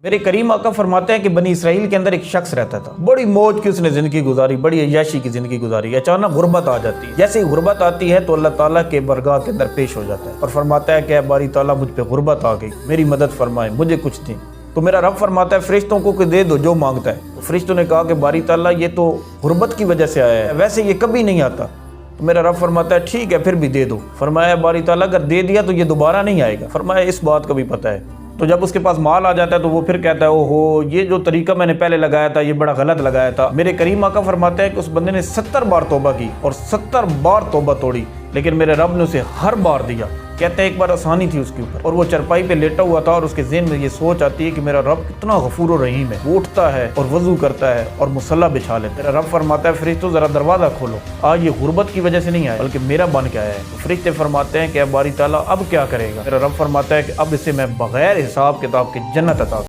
मेरे करीम आका फरमाते हैं कि बनी इसराइल के अंदर एक शख्स रहता था, बड़ी मौज की उसने जिंदगी गुजारी, बड़ी अय्याशी की जिंदगी गुजारी। अचानक गुर्बत आ जाती है। जैसे ही गुर्बत आती है तो अल्लाह ताला के बरगाह के अंदर पेश हो जाता है और फरमाता है कि बारी ताला मुझ पे गुर्बत आ गई, मेरी मदद फरमाए, मुझे कुछ दे। तो मेरा रब फरमाता है फरिश्तों को कि दे दो जो मांगता है। तो फरिश्तों ने कहा कि बारी ताला ये तो गुर्बत की वजह से आया है, वैसे ये कभी नहीं आता। तो मेरा रब फरमाता है ठीक है फिर भी दे दो। फरमाया बारी ताला अगर दे दिया तो ये दोबारा नहीं आएगा। फरमाया इस बात का भी पता है। तो जब उसके पास माल आ जाता है तो वो फिर कहता है ओहो ये जो तरीका मैंने पहले लगाया था ये बड़ा गलत लगाया था। मेरे करीम आका फरमाते हैं कि उस बंदे ने 70 बार तौबा की और 70 बार तौबा तोड़ी, लेकिन मेरे रब ने उसे हर बार दिया। कहते हैं एक बार आसानी थी उसके ऊपर और वो चरपाई पे लेटा हुआ था और उसके ज़हन में ये सोच आती है कि मेरा रब कितना गफूर और रहीम है। वो उठता है और वजू करता है और मुसल्ला बिछा लेता है। मेरा रब फरमाता है फरिश्तों जरा दरवाज़ा खोलो, आज ये गुर्बत की वजह से नहीं आया बल्कि मेरा बन के आया है। तो फरिश्ते फरमाते हैं कि बारी ताला अब क्या करेगा। मेरा रब फरमाता है कि अब इसे मैं बगैर हिसाब किताब के जन्नत अता